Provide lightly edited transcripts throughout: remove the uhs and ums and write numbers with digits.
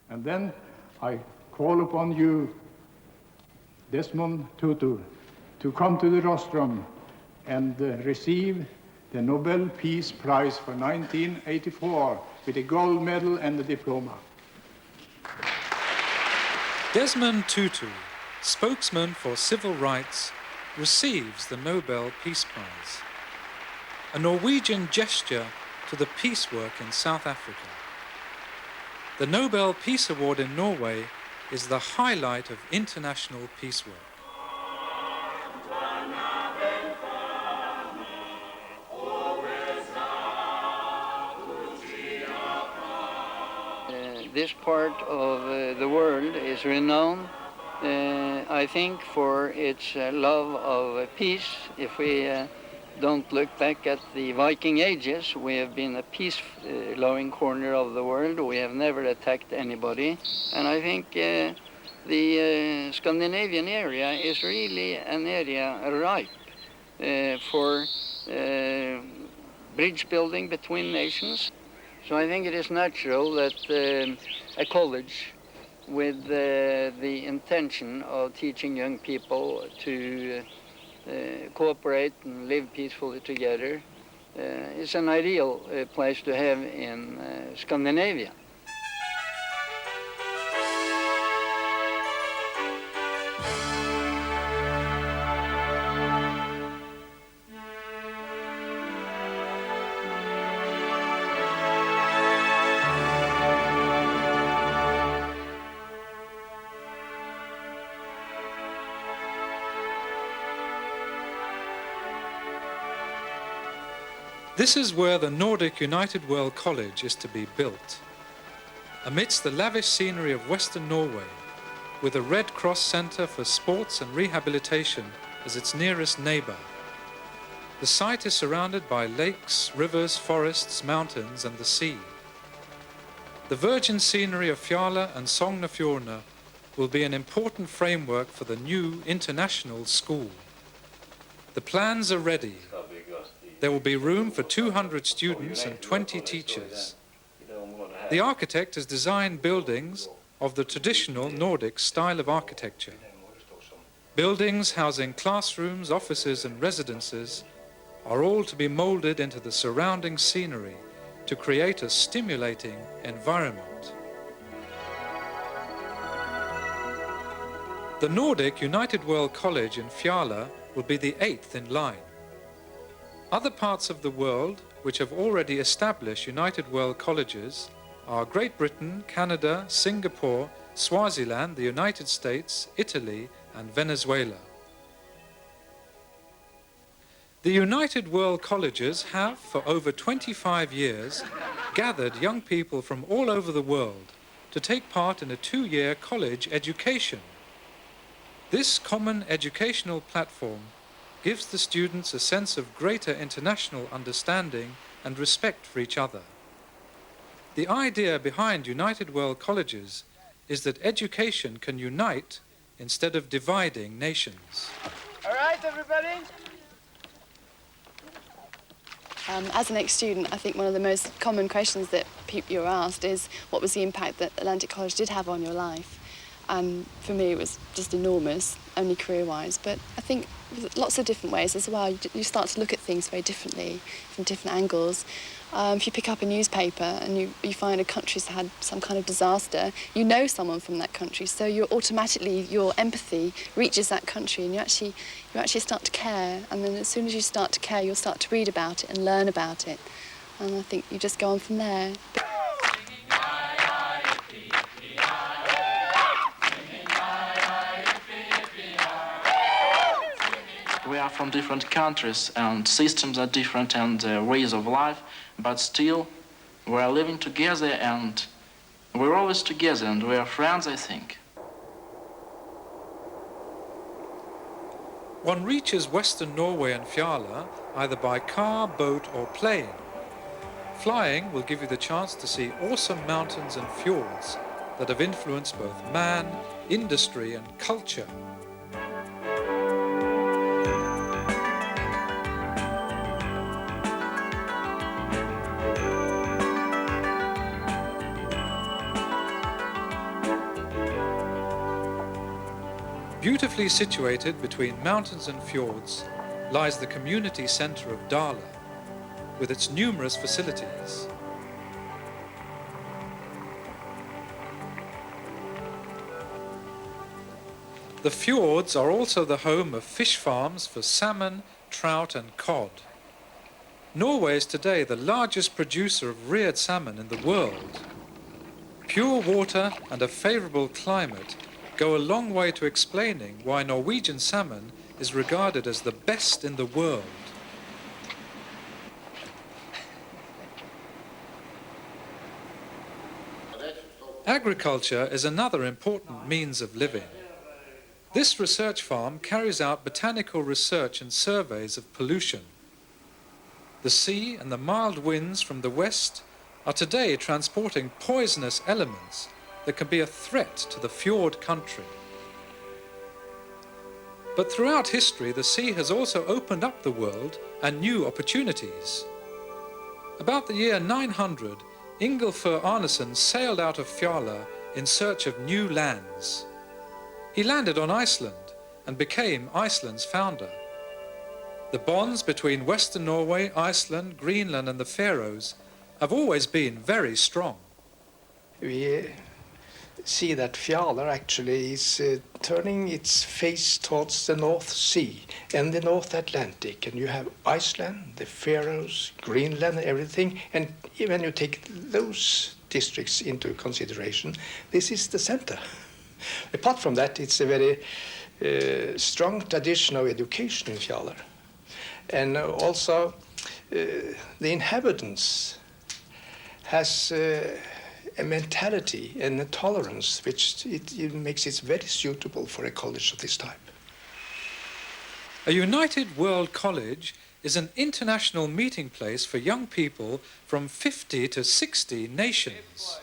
And then I call upon you, Desmond Tutu, to come to the rostrum and receive the Nobel Peace Prize for 1984 with a gold medal and a diploma. Desmond Tutu, spokesman for civil rights, receives the Nobel Peace Prize, a Norwegian gesture to the peace work in South Africa. The Nobel Peace Award in Norway is the highlight of international peace work. This part of the world is renowned, I think, for its love of peace. If we don't look back at the Viking ages, we have been a peace-loving corner of the world. We have never attacked anybody. And I think the Scandinavian area is really an area ripe for bridge building between nations. So I think it is natural that a college with the intention of teaching young people to cooperate and live peacefully together is an ideal place to have in Scandinavia. This is where the Nordic United World College is to be built. Amidst the lavish scenery of Western Norway, with a Red Cross Centre for Sports and Rehabilitation as its nearest neighbour. The site is surrounded by lakes, rivers, forests, mountains and the sea. The virgin scenery of Fjallra and Sognefjordene will be an important framework for the new international school. The plans are ready. There will be room for 200 students and 20 teachers. The architect has designed buildings of the traditional Nordic style of architecture. Buildings housing classrooms, offices and residences are all to be moulded into the surrounding scenery to create a stimulating environment. The Nordic United World College in Fjallra will be the 8th in line. Other parts of the world which have already established United World Colleges are Great Britain, Canada, Singapore, Swaziland, the United States, Italy and Venezuela. The United World Colleges have, for over 25 years, gathered young people from all over the world to take part in a 2-year college education. This common educational platform gives the students a sense of greater international understanding and respect for each other. The idea behind United World Colleges is that education can unite instead of dividing nations. All right, everybody. As an ex-student, I think one of the most common questions that you're asked is what was the impact that Atlantic College did have on your life? And for me, it was just enormous, only career-wise. But I think lots of different ways as well. You start to look at things very differently, from different angles. If you pick up a newspaper and you find a country's had some kind of disaster, you know someone from that country, so your empathy reaches that country, and you actually start to care. And then as soon as you start to care, you'll start to read about it and learn about it. And I think you just go on from there. We are from different countries and systems are different and ways of life, but still we are living together and we're always together and we are friends, I think. One reaches Western Norway and Fjallra either by car, boat or plane. Flying will give you the chance to see awesome mountains and fjords that have influenced both man, industry and culture. Beautifully situated between mountains and fjords lies the community centre of Fjallra, with its numerous facilities. The fjords are also the home of fish farms for salmon, trout and cod. Norway is today the largest producer of reared salmon in the world. Pure water and a favourable climate go a long way to explaining why Norwegian salmon is regarded as the best in the world. Agriculture is another important means of living. This research farm carries out botanical research and surveys of pollution. The sea and the mild winds from the west are today transporting poisonous elements that can be a threat to the fjord country. But throughout history, the sea has also opened up the world and new opportunities. About the year 900, Ingolfur Arneson sailed out of Fjallra in search of new lands. He landed on Iceland and became Iceland's founder. The bonds between Western Norway, Iceland, Greenland and the Faroes have always been very strong. We see that Fjallra actually is turning its face towards the North Sea and the North Atlantic. And you have Iceland, the Faroes, Greenland, everything. And when you take those districts into consideration, this is the center. Apart from that, it's a very strong tradition of education in Fjallra. And also the inhabitants has a mentality and a tolerance which it makes it very suitable for a college of this type. A United World College is an international meeting place for young people from 50 to 60 nations.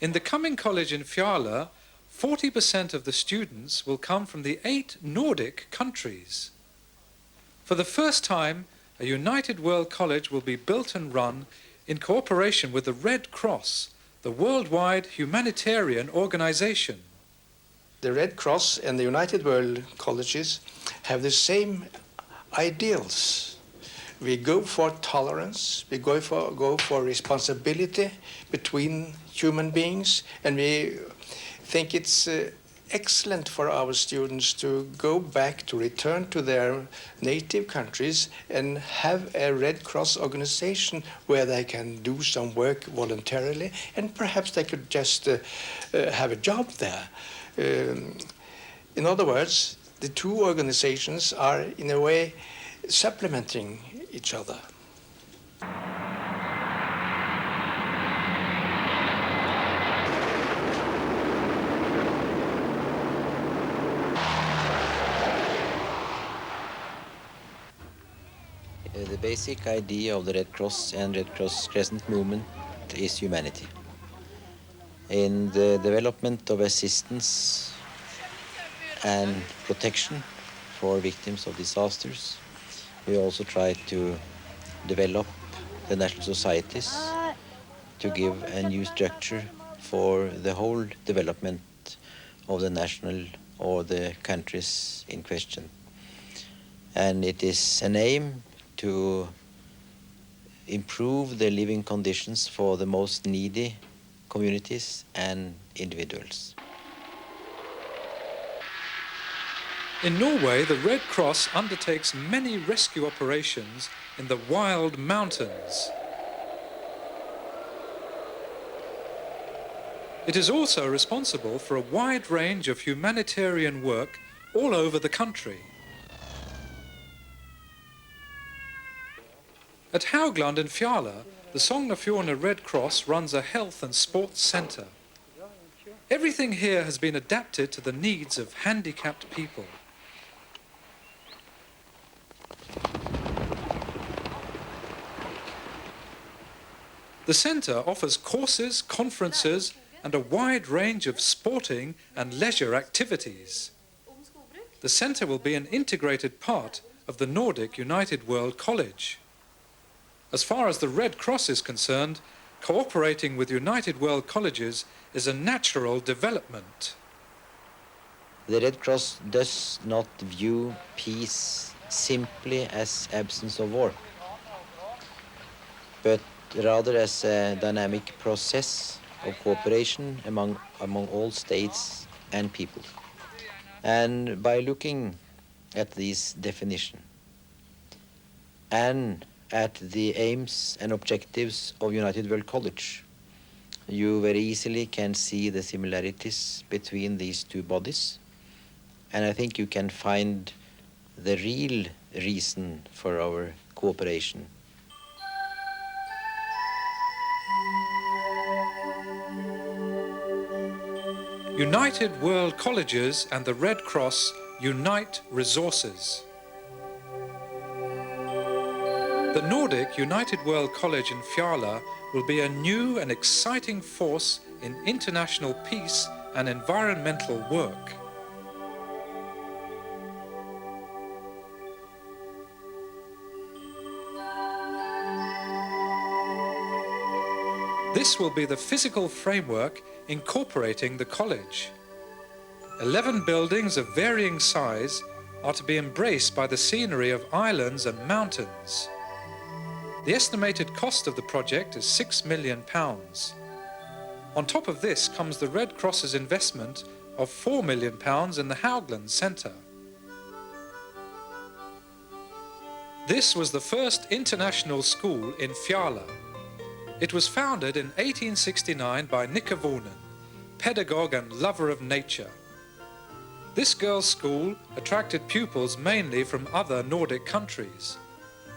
In the coming college in Fjallra, 40% of the students will come from the 8 Nordic countries. For the first time, a United World College will be built and run in cooperation with the Red Cross, the worldwide humanitarian organization. The Red Cross and the United World Colleges have the same ideals. We go for tolerance, we go for responsibility between human beings, and we think it's excellent for our students to go back, to return to their native countries and have a Red Cross organization where they can do some work voluntarily, and perhaps they could just have a job there. In other words, the two organizations are in a way supplementing each other. The basic idea of the Red Cross and Red Cross Crescent movement is humanity. In the development of assistance and protection for victims of disasters, we also try to develop the national societies to give a new structure for the whole development of the national or the countries in question. And it is an aim to improve the living conditions for the most needy communities and individuals. In Norway, the Red Cross undertakes many rescue operations in the wild mountains. It is also responsible for a wide range of humanitarian work all over the country. At Haugland in Fjallra, the Sognefjordene Red Cross runs a health and sports centre. Everything here has been adapted to the needs of handicapped people. The centre offers courses, conferences, and a wide range of sporting and leisure activities. The centre will be an integrated part of the Nordic United World College. As far as the Red Cross is concerned, cooperating with United World Colleges is a natural development. The Red Cross does not view peace simply as absence of war, but rather as a dynamic process of cooperation among all states and people. And by looking at this definition and at the aims and objectives of United World College, you very easily can see the similarities between these two bodies. And I think you can find the real reason for our cooperation. United World Colleges and the Red Cross unite resources. The Nordic United World College in Fjallra will be a new and exciting force in international peace and environmental work. This will be the physical framework incorporating the college. 11 buildings of varying size are to be embraced by the scenery of islands and mountains. The estimated cost of the project is £6 million. On top of this comes the Red Cross's investment of £4 million in the Haugland Centre. This was the first international school in Fjallra. It was founded in 1869 by Nicke Vonen, pedagogue and lover of nature. This girls' school attracted pupils mainly from other Nordic countries,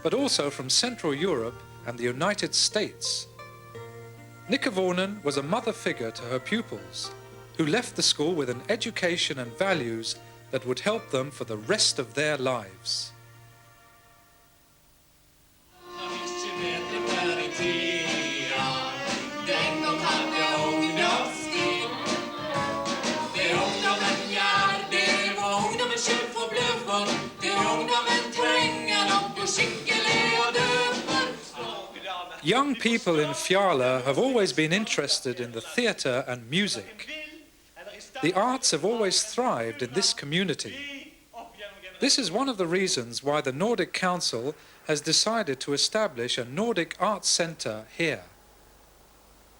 but also from Central Europe and the United States. Nicke Vonen was a mother figure to her pupils, who left the school with an education and values that would help them for the rest of their lives. Young people in Fjallra have always been interested in the theatre and music. The arts have always thrived in this community. This is one of the reasons why the Nordic Council has decided to establish a Nordic Arts Centre here.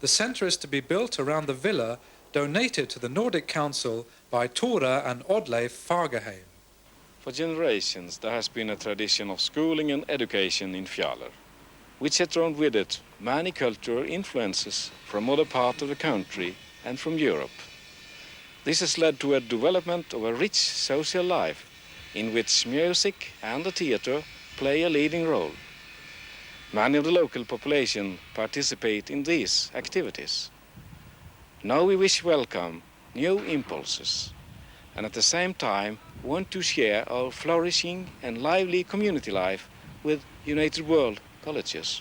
The centre is to be built around the villa donated to the Nordic Council by Tore and Oddleif Fagerheim. For generations there has been a tradition of schooling and education in Fjallra, which has drawn with it many cultural influences from other parts of the country and from Europe. This has led to a development of a rich social life in which music and the theatre play a leading role. Many of the local population participate in these activities. Now we wish welcome new impulses and at the same time want to share our flourishing and lively community life with United World Colleges.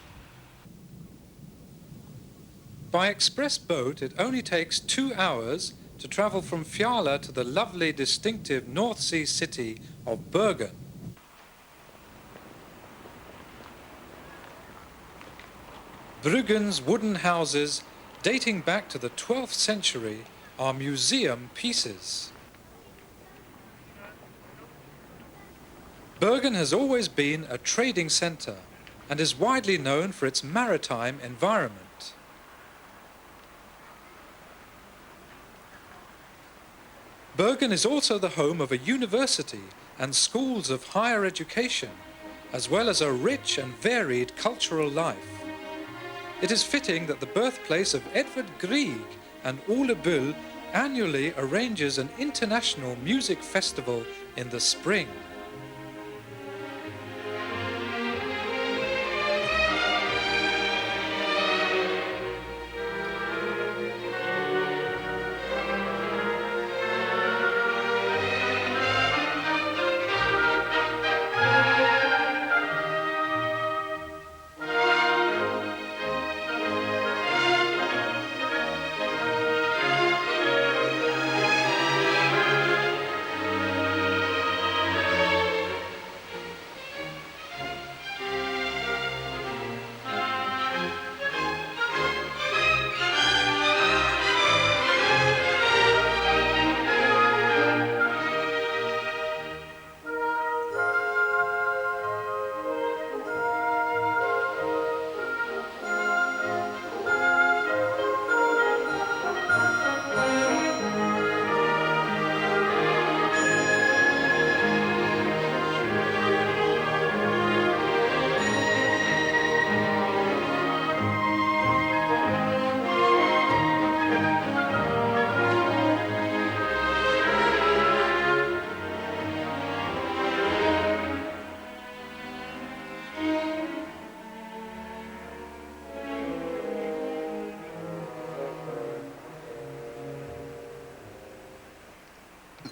By express boat, it only takes 2 hours to travel from Fjallra to the lovely, distinctive North Sea city of Bergen. Bruggen's wooden houses, dating back to the 12th century, are museum pieces. Bergen has always been a trading centre and is widely known for its maritime environment. Bergen is also the home of a university and schools of higher education, as well as a rich and varied cultural life. It is fitting that the birthplace of Edvard Grieg and Ole Bull annually arranges an international music festival in the spring.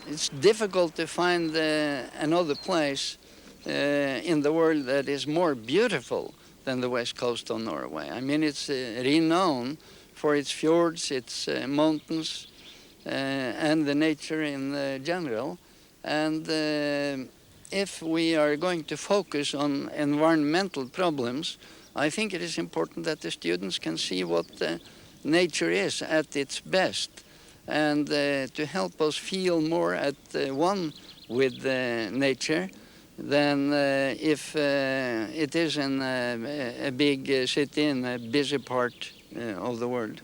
it's difficult to find another place in the world that is more beautiful than the west coast of Norway. I mean, it's renowned for its fjords, its mountains, and the nature in general. And if we are going to focus on environmental problems, I think it is important that the students can see what nature is at its best, and to help us feel more at one with nature than if it is in a big city in a busy part of the world.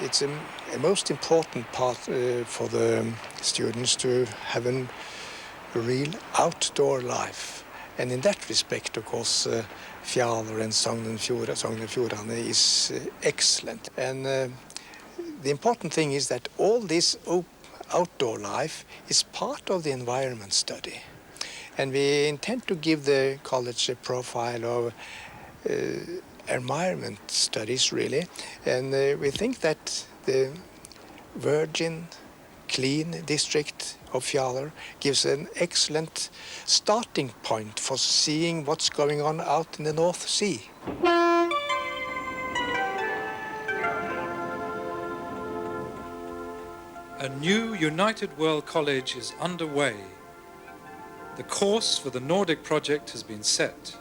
It's a most important part for the students to have a real outdoor life. And in that respect, of course, Fjallra and Sogn og Fjordane is excellent. And the important thing is that all this outdoor life is part of the environment study. And we intend to give the college a profile of environment studies, really. And we think that the virgin, clean district of Fjallra gives an excellent starting point for seeing what's going on out in the North Sea. A new United World College is underway. The course for the Nordic project has been set.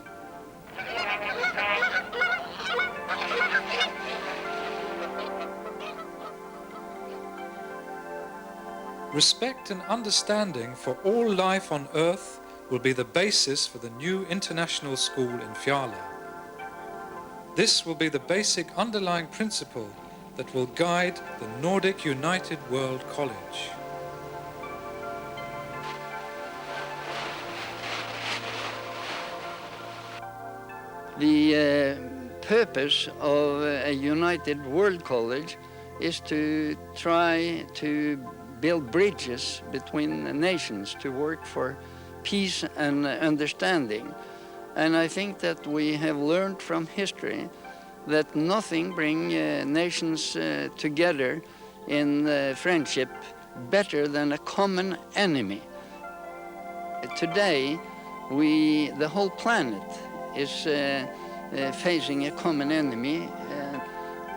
Respect and understanding for all life on Earth will be the basis for the new international school in Fjallra. This will be the basic underlying principle that will guide the Nordic United World College. The purpose of a United World College is to try to build bridges between nations, to work for peace and understanding. And I think that we have learned from history that nothing brings nations together in friendship better than a common enemy. Today, the whole planet is facing a common enemy,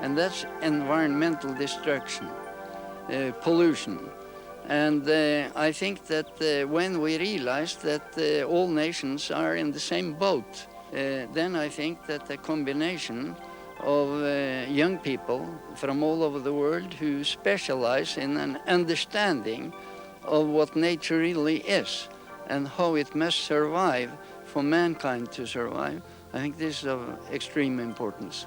and that's environmental destruction, pollution. And I think that when we realize that all nations are in the same boat, then I think that a combination of young people from all over the world who specialize in an understanding of what nature really is and how it must survive for mankind to survive, I think this is of extreme importance.